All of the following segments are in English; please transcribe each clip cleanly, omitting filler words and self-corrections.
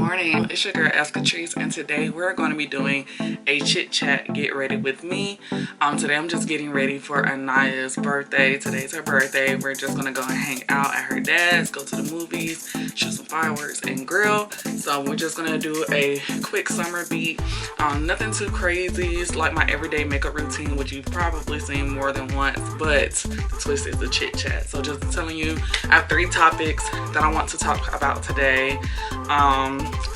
morning, it's your girl Ebs Katrice, and today we're going to be doing a chit chat get ready with me. Today I'm just getting ready for Anaya's birthday. Today's her birthday. We're just going to go and hang out at her dad's, go to the movies, shoot some fireworks, and grill. So we're just going to do a quick summer beat. Nothing too crazy. It's like my everyday makeup routine, which you've probably seen more than once, but the twist is the chit chat. So just telling you, I have 3 topics that I want to talk about today.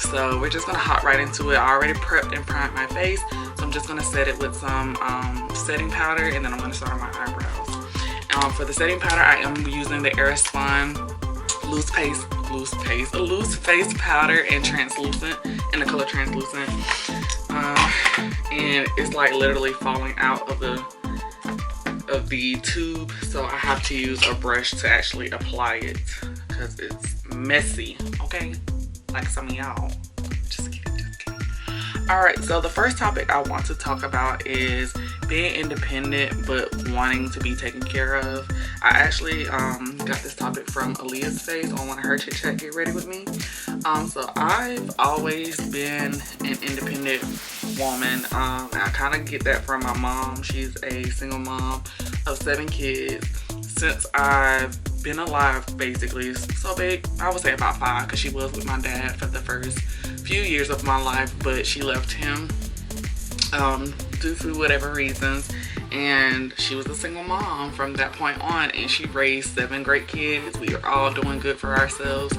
So we're just gonna hop right into it. I already prepped and primed my face, so I'm just gonna set it with some setting powder, and then I'm gonna start on my eyebrows. For the setting powder, I am using the Airspun loose face powder and translucent, in the color translucent, and it's like literally falling out of the tube, so I have to use a brush to actually apply it because it's messy, okay, like some of y'all. Just kidding. All right, so the first topic I want to talk about is being independent but wanting to be taken care of. I actually got this topic from Aaliyah's face on one of her chit chat get ready with me. So I've always been an independent woman. I kind of get that from my mom. She's a single mom of 7 kids since I've been alive, basically. So big, I would say about 5, because she was with my dad for the first few years of my life, but she left him due to whatever reasons, and she was a single mom from that point on, and she raised 7 great kids. We are all doing good for ourselves,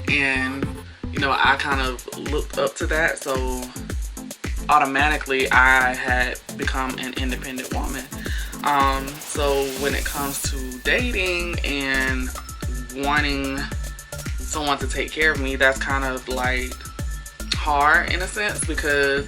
and you know, I kind of looked up to that, so automatically I had become an independent woman. So when it comes to dating and wanting someone to take care of me, that's kind of like hard in a sense, because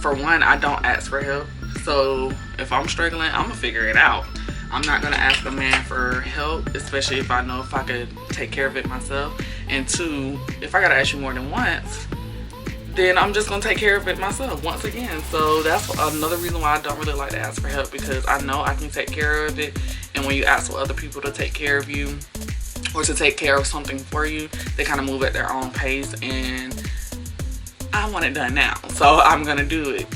for one, I don't ask for help. So if I'm struggling, I'm gonna figure it out. I'm not gonna ask a man for help, especially if I know if I could take care of it myself. And 2, if I gotta ask you more than once, then I'm just gonna take care of it myself once again. So that's another reason why I don't really like to ask for help, because I know I can take care of it. And when you ask for other people to take care of you or to take care of something for you, they kind of move at their own pace, and I want it done now, so I'm gonna do it.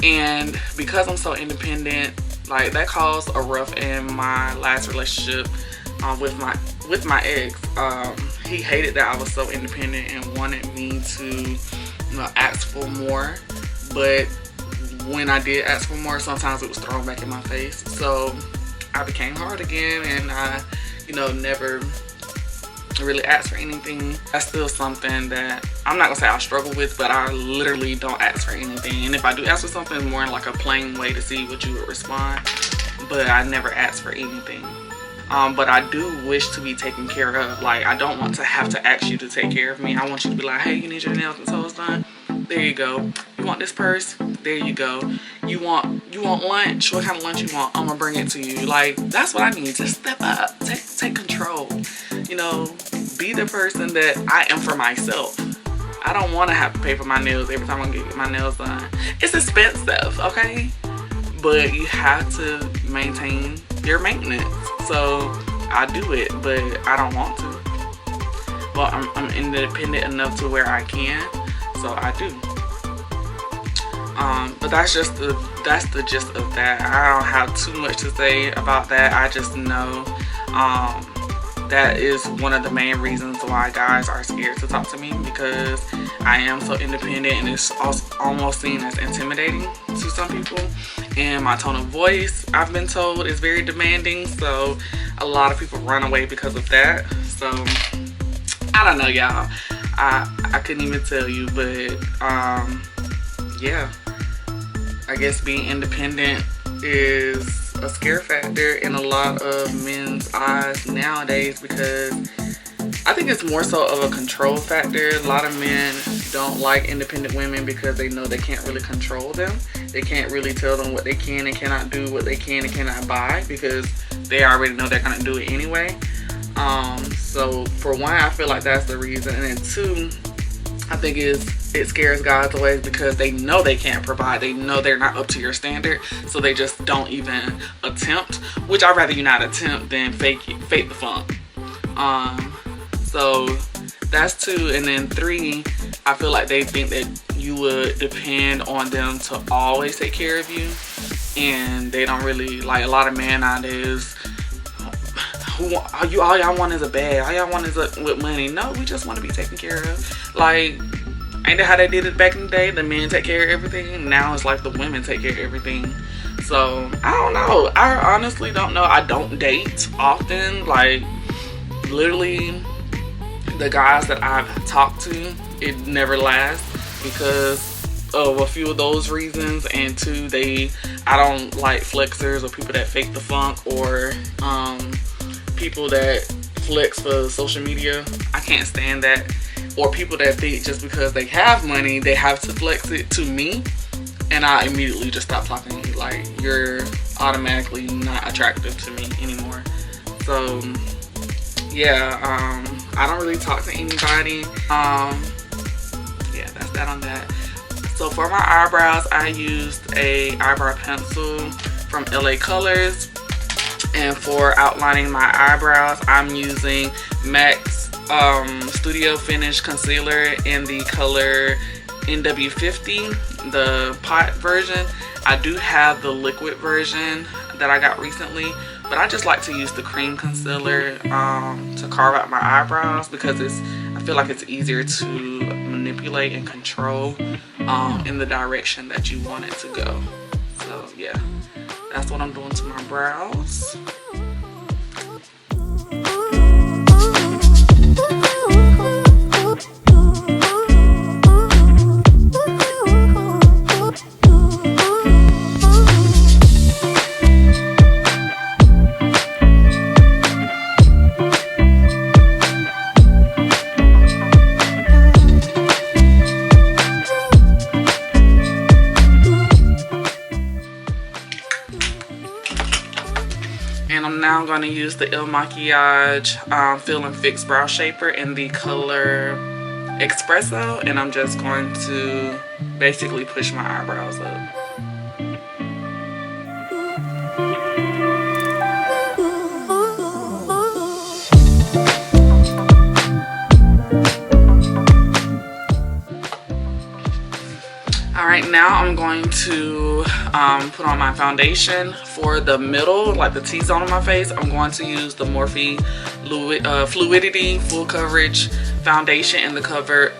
And because I'm so independent, like, that caused a rough in my last relationship with my ex. He hated that I was so independent and wanted me to, you know, ask for more, but when I did ask for more, sometimes it was thrown back in my face. So I became hard again, and I, you know, never really ask for anything. That's still something that I'm not gonna say I struggle with, but I literally don't ask for anything. And if I do ask for something, it's more in like a plain way to see what you would respond, but I never ask for anything. But I do wish to be taken care of. Like, I don't want to have to ask you to take care of me. I want you to be like, hey, you need your nails and toes done? There you go. You want this purse? There you go. You want lunch? What kind of lunch you want? I'm gonna bring it to you. Like, that's what I need. Just step up, take control. You know, be the person that I am for myself. I don't want to have to pay for my nails every time I get my nails done. It's expensive, okay? But you have to maintain your maintenance. So I do it, but I don't want to. Well, I'm independent enough to where I can, so I do. But that's the gist of that. I don't have too much to say about that. I just know that is one of the main reasons why guys are scared to talk to me, because I am so independent, and it's almost seen as intimidating to some people. And my tone of voice, I've been told, is very demanding, so a lot of people run away because of that. So I don't know, y'all. I couldn't even tell you, but yeah, I guess being independent is a scare factor in a lot of men's eyes nowadays, because I think it's more so of a control factor. A lot of men don't like independent women because they know they can't really control them. They can't really tell them what they can and cannot do, what they can and cannot buy, because they already know they're gonna do it anyway. So for one, I feel like that's the reason. And then 2, I think it scares guys away because they know they can't provide. They know they're not up to your standard, so they just don't even attempt, which I'd rather you not attempt than fake the funk. So that's 2. And then 3, I feel like they think that you would depend on them to always take care of you, and they don't really, like, a lot of men nowadays, all y'all want is a bag, all y'all want is with money. No, we just want to be taken care of. Like, ain't that how they did it back in the day? The men take care of everything. Now it's like the women take care of everything. So I don't know. I honestly don't know. I don't date often. Like, literally, the guys that I've talked to, it never lasts because of a few of those reasons. And two, I don't like flexers or people that fake the funk, or people that flex for social media. I can't stand that. Or people that think just because they have money, they have to flex it to me, and I immediately just stop talking to you. Like, you're automatically not attractive to me anymore. So yeah, I don't really talk to anybody. Yeah, that's that on that. So for my eyebrows, I used a eyebrow pencil from LA Colors, and for outlining my eyebrows, I'm using MAC's Studio Finish Concealer in the color NW50, the pot version. I do have the liquid version that I got recently, but I just like to use the cream concealer to carve out my eyebrows, because I feel like it's easier to manipulate and control in the direction that you want it to go. So yeah, that's what I'm doing to my brows. And I'm now going to use the Il Makiage Fill and Fix Brow Shaper in the color Espresso, and I'm just going to basically push my eyebrows up. Alright, now I'm going to put on my foundation. For the middle, like the T-zone of my face, I'm going to use the Morphe Fluidity Full Coverage Foundation in the color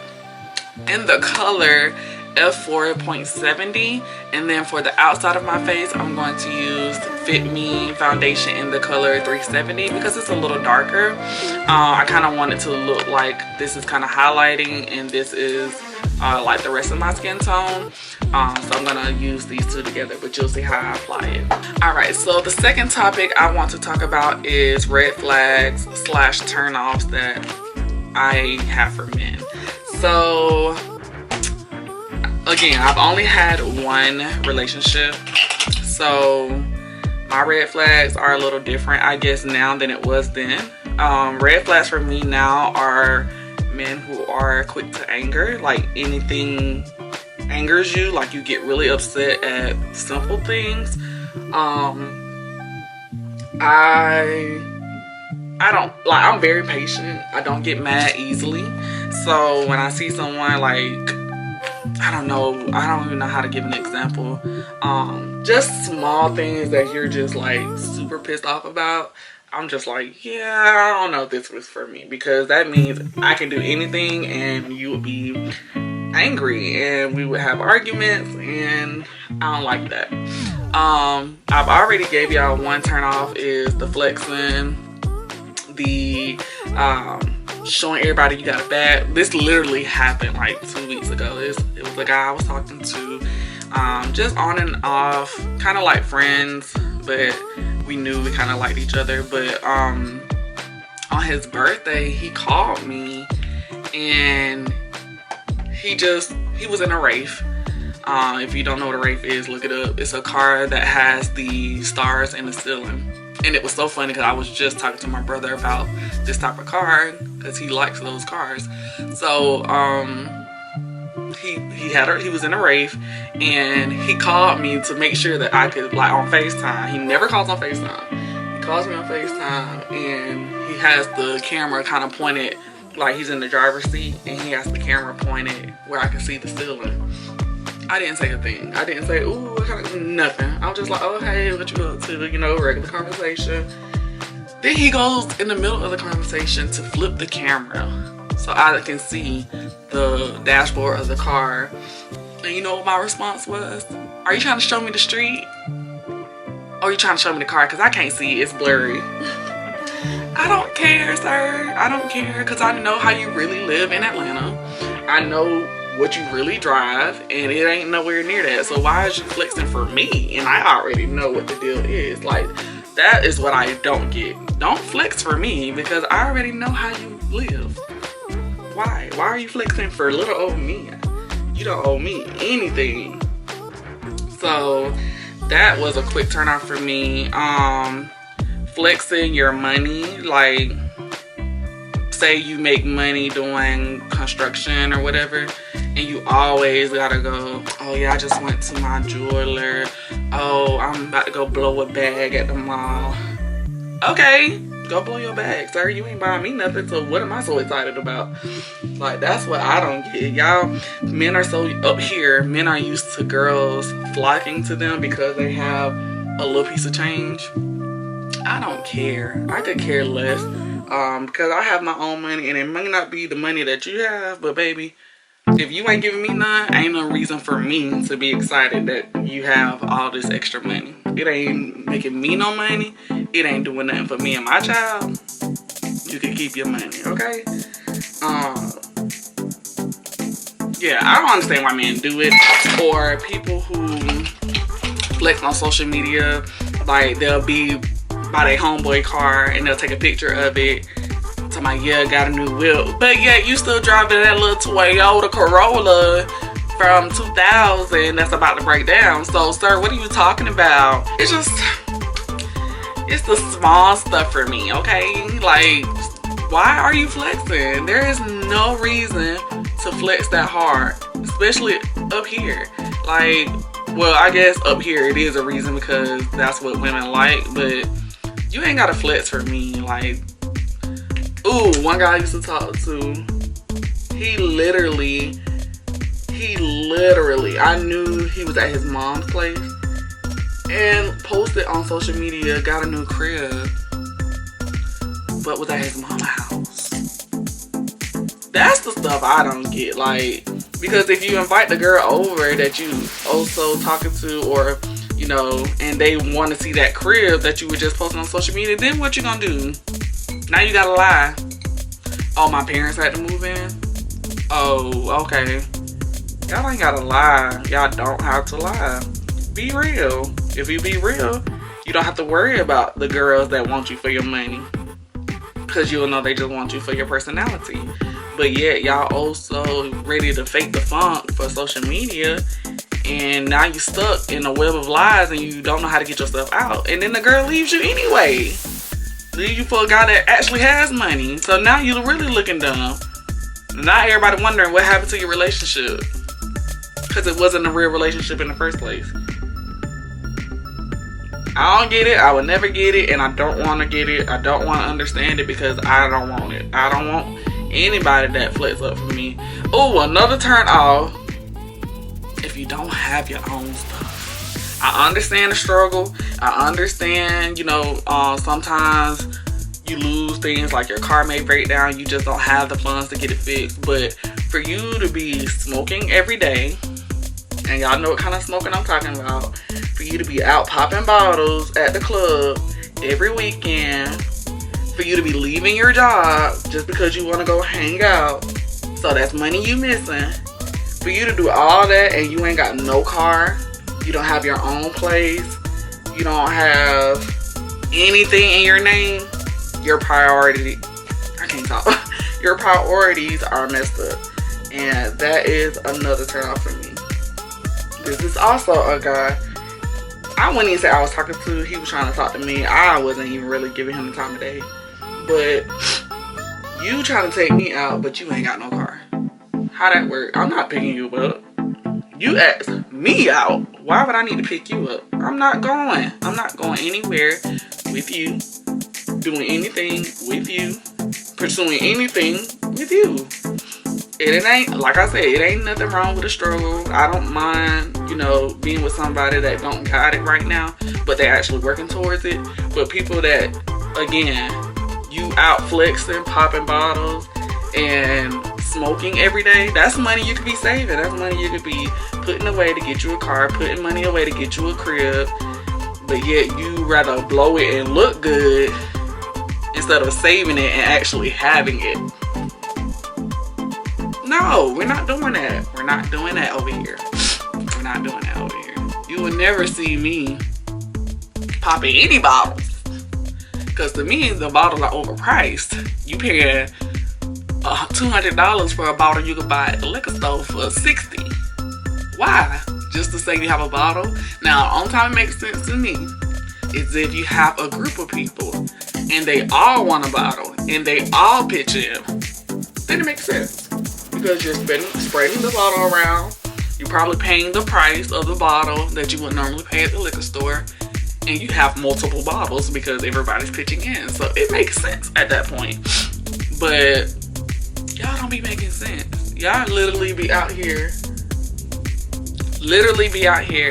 F4.70. And then for the outside of my face, I'm going to use Fit Me Foundation in the color 370 because it's a little darker. I kind of want it to look like this is kind of highlighting and this is like the rest of my skin tone. So I'm gonna use these two together, but you'll see how I apply it. Alright, so the second topic I want to talk about is red flags / turnoffs that I have for men. So again, I've only had one relationship, so my red flags are a little different, I guess, now than it was then. Red flags for me now are men who are quick to anger. Like, anything angers you, like you get really upset at simple things. I don't like, I'm very patient. I don't get mad easily. So when I see someone, like, I don't even know how to give an example. Just small things that you're just like super pissed off about, I'm just like, yeah, I don't know if this was for me, because that means I can do anything and you would be angry and we would have arguments, and I don't like that. I've already gave y'all one turn off, is the flexing, the showing everybody you got a bag. This literally happened like 2 weeks ago. It was a guy I was talking to, just on and off, kind of like friends, but we knew we kind of liked each other. But on his birthday, he called me and he was in a Wraith. If you don't know what a Wraith is, look it up. It's a car that has the stars in the ceiling. And it was so funny because I was just talking to my brother about this type of car because he likes those cars. So he was in a Wraith and he called me to make sure that I could, like, on FaceTime. He never calls on FaceTime. He calls me on FaceTime and he has the camera kind of pointed like he's in the driver's seat and he has the camera pointed where I can see the ceiling. I didn't say a thing. I didn't say, ooh, what kind of, nothing. I was just like, oh, hey, what you up to? You know, regular conversation. Then he goes in the middle of the conversation to flip the camera so I can see the dashboard of the car. And you know what my response was? Are you trying to show me the street? Or are you trying to show me the car? Because I can't see it. It's blurry. I don't care, sir. I don't care, because I know how you really live in Atlanta. I know what you really drive, and it ain't nowhere near that. So why is you flexing for me? And I already know what the deal is. Like, that is what I don't get. Don't flex for me, because I already know how you live. Why? Why are you flexing for little old me? You don't owe me anything. So that was a quick turn off for me. Flexing your money, like say you make money doing construction or whatever, and you always gotta go, oh yeah, I just went to my jeweler, oh I'm about to go blow a bag at the mall. Okay, go blow your bag, sir. You ain't buying me nothing, so what am I so excited about? Like, that's what I don't get. Y'all, men are so up here, men are used to girls flocking to them because they have a little piece of change. I don't care. I could care less, because I have my own money, and it may not be the money that you have, but baby, if you ain't giving me none, ain't no reason for me to be excited that you have all this extra money. It ain't making me no money. It ain't doing nothing for me and my child. You can keep your money, okay? Yeah, I don't understand why men do it, or people who flex on social media. Like, they'll be by their homeboy car and they'll take a picture of it, tell my, yeah, got a new whip, but yet you still driving that little Toyota Corolla from 2000 that's about to break down. So sir, what are you talking about? It's just, it's the small stuff for me, okay? Like, why are you flexing? There is no reason to flex that hard, especially up here. Like, well, I guess up here it is a reason because that's what women like, but you ain't gotta flex for me. Like, ooh, one guy I used to talk to, he literally, I knew he was at his mom's place and posted on social media, got a new crib, but was at his mama's house. That's the stuff I don't get. Like, because if you invite the girl over that you also talking to, or you know, and they want to see that crib that you were just posting on social media, then what you gonna do? Now you gotta lie. Oh, my parents had to move in? Oh, okay. Y'all ain't gotta lie. Y'all don't have to lie. Be real. If you be real, you don't have to worry about the girls that want you for your money, because you'll know they just want you for your personality. But yet y'all also ready to fake the funk for social media, and now you stuck in a web of lies and you don't know how to get yourself out. And then the girl leaves you anyway. Leaves you for a guy that actually has money. So now you're really looking dumb. Now everybody wondering what happened to your relationship, because it wasn't a real relationship in the first place. I don't get it. I would never get it, and I don't want to get it. I don't want to understand it because I don't want it. I don't want anybody that flex up for me. Oh, another turn off. If you don't have your own stuff. I understand the struggle. I understand, you know, sometimes you lose things, like your car may break down. You just don't have the funds to get it fixed. But for you to be smoking every day, and y'all know what kind of smoking I'm talking about, for you to be out popping bottles at the club every weekend, for you to be leaving your job just because you want to go hang out, so that's money you missing, for you to do all that and you ain't got no car, you don't have your own place, you don't have anything in your name, your priority, I can't talk, your priorities are messed up. And that is another turn off for me. This is also a guy, I wouldn't even say I was talking to, he was trying to talk to me. I wasn't even really giving him the time of day. But you trying to take me out, but you ain't got no car. How that work? I'm not picking you up. You asked me out. Why would I need to pick you up? I'm not going. I'm not going anywhere with you, doing anything with you, pursuing anything with you. It ain't, like I said, it ain't nothing wrong with a struggle. I don't mind, you know, being with somebody that don't got it right now, but they actually working towards it. But people that, again, you out flexing, popping bottles, and smoking every day, that's money you could be saving. That's money you could be putting away to get you a car, putting money away to get you a crib. But yet you rather blow it and look good instead of saving it and actually having it. No, we're not doing that. We're not doing that over here. We're not doing that over here. You will never see me popping any bottles. Because to me, the bottles are overpriced. You paying $200 for a bottle you could buy at the liquor store for $60. Why? Just to say you have a bottle? Now, the only time it makes sense to me is if you have a group of people and they all want a bottle and they all pitch in. Then it makes sense. Because you're spreading the bottle around. You're probably paying the price of the bottle that you would normally pay at the liquor store. And you have multiple bottles because everybody's pitching in. So it makes sense at that point. But y'all don't be making sense. Y'all literally be out here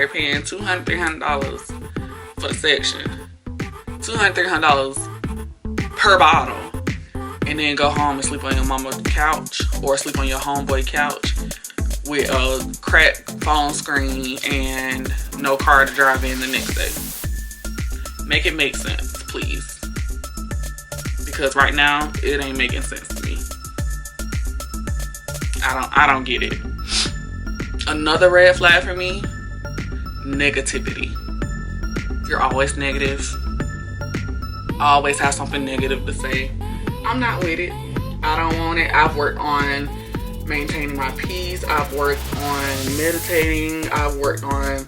paying $200, $300 for the section. $200, $300 per bottle. And then go home and sleep on your mama's couch or sleep on your homeboy couch with a cracked phone screen and no car to drive in the next day. Make it make sense, please. Because right now, it ain't making sense to me. I don't get it. Another red flag for me, negativity. You're always negative. Always have something negative to say. I'm not with it. I don't want it. I've worked on maintaining my peace. I've worked on meditating. I've worked on,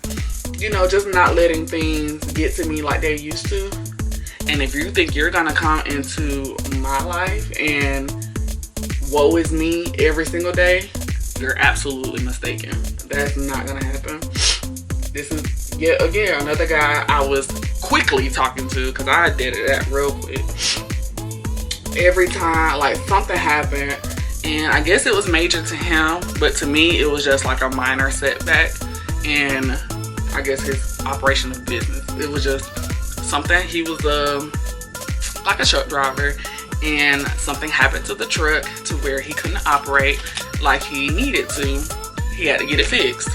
you know, just not letting things get to me like they used to. And if you think you're gonna come into my life and woe is me every single day, you're absolutely mistaken. That's not gonna happen. This is yet again another guy I was quickly talking to because I did that real quick. Every time like something happened, and I guess it was major to him, but to me it was just like a minor setback in, I guess, his operation of business. It was just something. He was like a truck driver, and something happened to the truck to where he couldn't operate like he needed to. He had to get it fixed.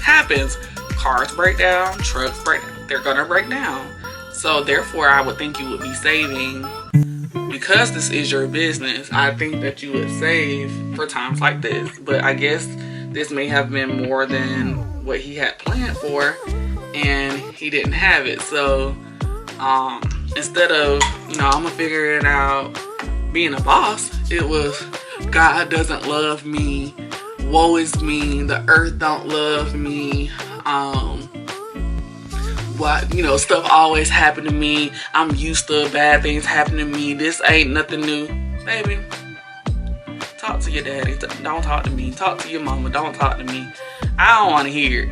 Happens. Cars break down, trucks break down. They're gonna break down. So therefore I would think you would be saving. Because this is your business, I think that you would save for times like this. But I guess this may have been more than what he had planned for, and he didn't have it. So instead of, you know, I'm gonna figure it out being a boss, it was God doesn't love me, woe is me, the earth don't love me, what, you know, stuff always happen to me. I'm used to bad things happening to me. This ain't nothing new. Baby, talk to your daddy. Don't talk to me. Talk to your mama. Don't talk to me. I don't want to hear it.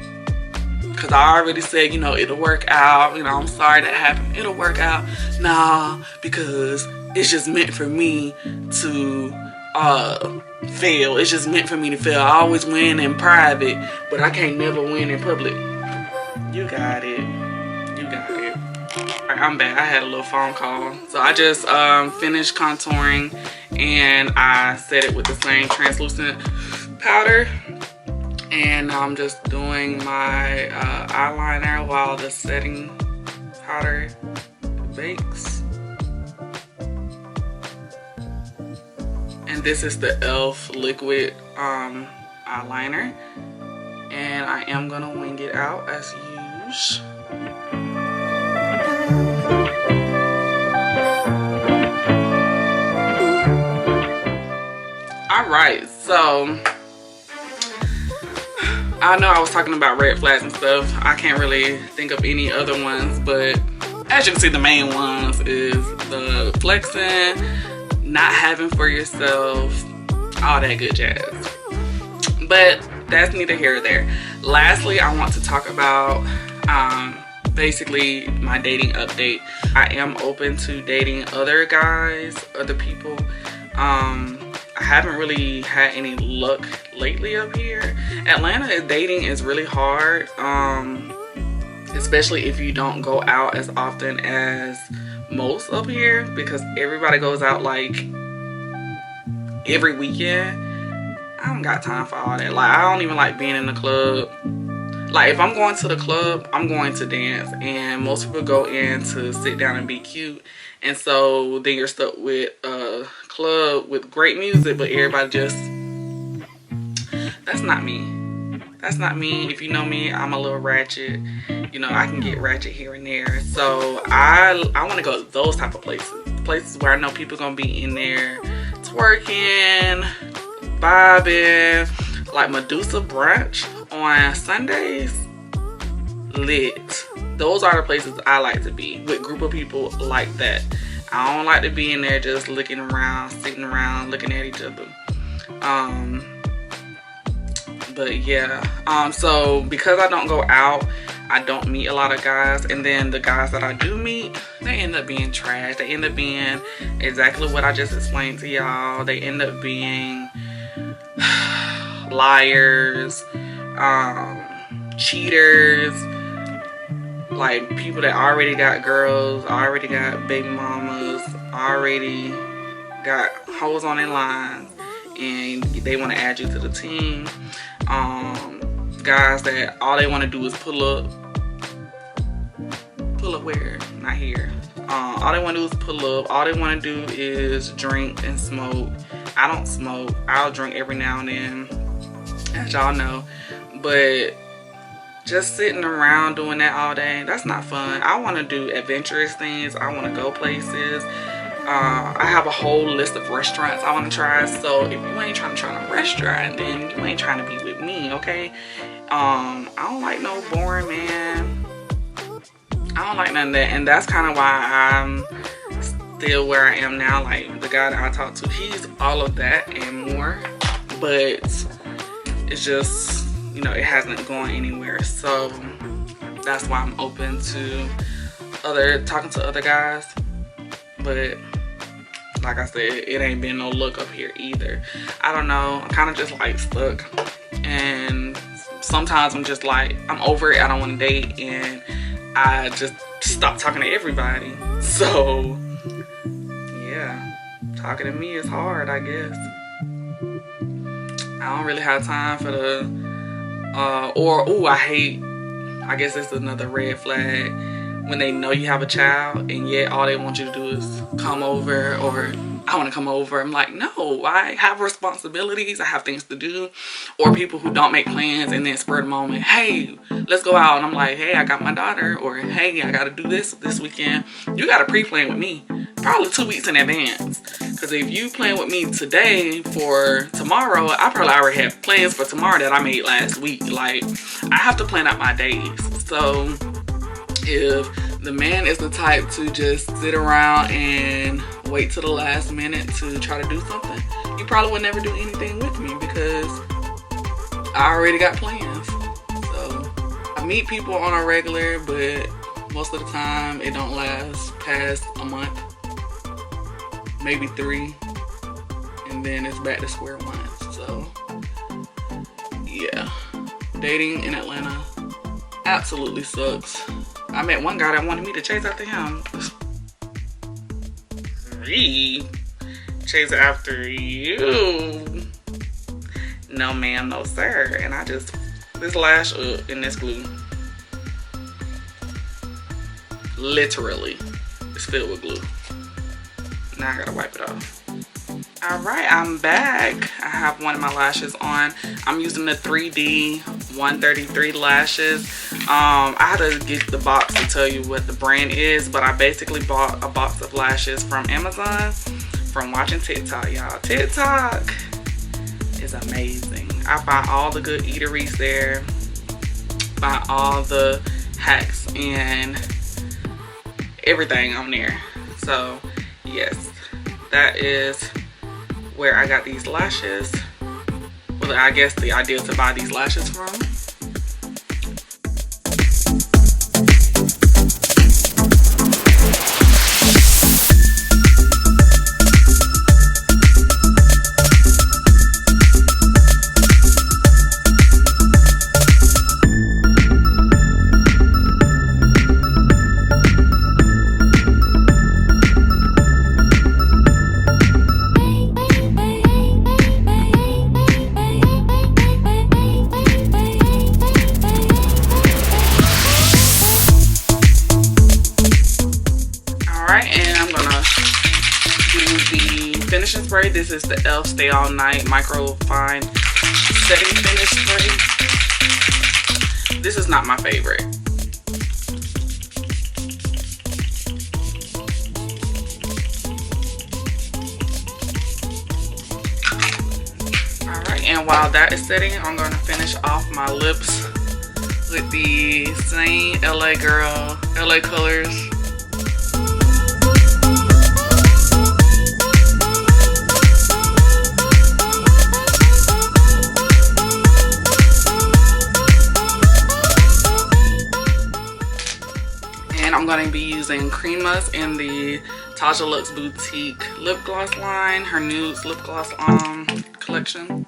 Because I already said, you know, it'll work out. You know, I'm sorry that happened. It'll work out. Nah, because it's just meant for me to fail. It's just meant for me to fail. I always win in private, but I can't never win in public. You got it. Alright, I'm back. I had a little phone call. So I just finished contouring, and I set it with the same translucent powder. And now I'm just doing my eyeliner while the setting powder bakes. And this is the e.l.f. liquid eyeliner. And I am gonna wing it out as usual. Alright, so I know I was talking about red flags and stuff. I can't really think of any other ones, but as you can see, the main ones is the flexing, not having for yourself, all that good jazz. But that's neither here nor there. Lastly, I want to talk about basically my dating update. I am open to dating other guys, other people. I haven't really had any luck lately up here. Atlanta, dating is really hard, especially if you don't go out as often as most up here, because everybody goes out like every weekend. I don't got time for all that. Like, I don't even like being in the club. Like, if I'm going to the club, I'm going to dance, and most people go in to sit down and be cute. And so then you're stuck with a club with great music, but everybody just, that's not me. That's not me. If you know me, I'm a little ratchet. You know, I can get ratchet here and there. So I want to go to those type of places. Places where I know people gonna be in there twerking, vibing. Like Medusa brunch on Sundays, lit. Those are the places I like to be, with a group of people like that. I don't like to be in there just looking around, sitting around, looking at each other. But yeah, so because I don't go out, I don't meet a lot of guys, and then the guys that I do meet, they end up being trash. They end up being exactly what I just explained to y'all. They end up being liars, cheaters, like people that already got girls, already got baby mamas, already got hoes on their lines, and they want to add you to the team. Guys that all they want to do is pull up where? Not here. All they want to do is pull up. All they want to do is drink and smoke. I don't smoke. I'll drink every now and then, as y'all know, but just sitting around doing that all day, that's not fun. I want to do adventurous things. I want to go places. I have a whole list of restaurants I want to try. So if you ain't trying to try a restaurant, then you ain't trying to be with me, okay? I don't like no boring man. I don't like none of that, and that's kind of why I'm still where I am now. Like, the guy that I talk to, he's all of that and more, but it's just, you know, it hasn't gone anywhere. So that's why I'm open to talking to other guys. But like I said, it ain't been no luck up here either. I don't know, I'm kind of just like stuck, and sometimes I'm just like, I'm over it, I don't want to date, and I just stop talking to everybody. So yeah, talking to me is hard, I guess. I don't really have time for the I guess it's another red flag, when they know you have a child and yet all they want you to do is come over, or I want to come over. I'm like, no, I have responsibilities, I have things to do. Or people who don't make plans and then spur the moment, hey, let's go out, and I'm like, hey, I got my daughter, or hey, I got to do this weekend. You got to pre-plan with me probably 2 weeks in advance, because if you plan with me today for tomorrow, I probably already have plans for tomorrow that I made last week. Like, I have to plan out my days. So if the man is the type to just sit around and wait till the last minute to try to do something, you probably would never do anything with me, because I already got plans. So I meet people on a regular, but most of the time it don't last past a month, maybe 3, and then it's back to square one. So yeah, dating in Atlanta absolutely sucks. I met one guy that wanted me to chase after him. Me? Chase after you? No ma'am, no sir. And I just, this lash up in this glue, literally, it's filled with glue. Now I gotta wipe it off. Alright, I'm back. I have one of my lashes on. I'm using the 3D 133 lashes. I had to get the box to tell you what the brand is, but I basically bought a box of lashes from Amazon from watching TikTok, y'all. TikTok is amazing. I find all the good eateries there, find all the hacks and everything on there. So yes, that is where I got these lashes. Well, I guess the idea to buy these lashes from. spray. This is the e.l.f. Stay All Night Micro Fine Setting Finish Spray. This is not my favorite. Alright, and while that is setting, I'm going to finish off my lips with the same LA Girl, LA Colors. And I'm going to be using Creamas in the Taja Luxe Boutique lip gloss line, her nudes lip gloss collection.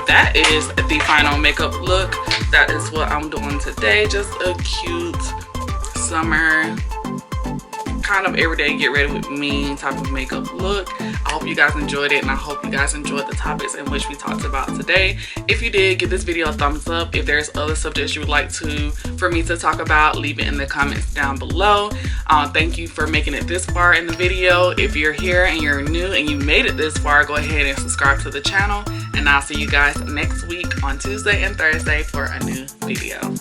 That is the final makeup look. That is what I'm doing today. Just a cute summer, kind of everyday get ready with me type of makeup look. I hope you guys enjoyed it, and I hope you guys enjoyed the topics in which we talked about today. If you did, give this video a thumbs up. If there's other subjects you would like for me to talk about, leave it in the comments down below. Thank you for making it this far in the video. If you're here and you're new and you made it this far, go ahead and subscribe to the channel, and I'll see you guys next week on Tuesday and Thursday for a new video.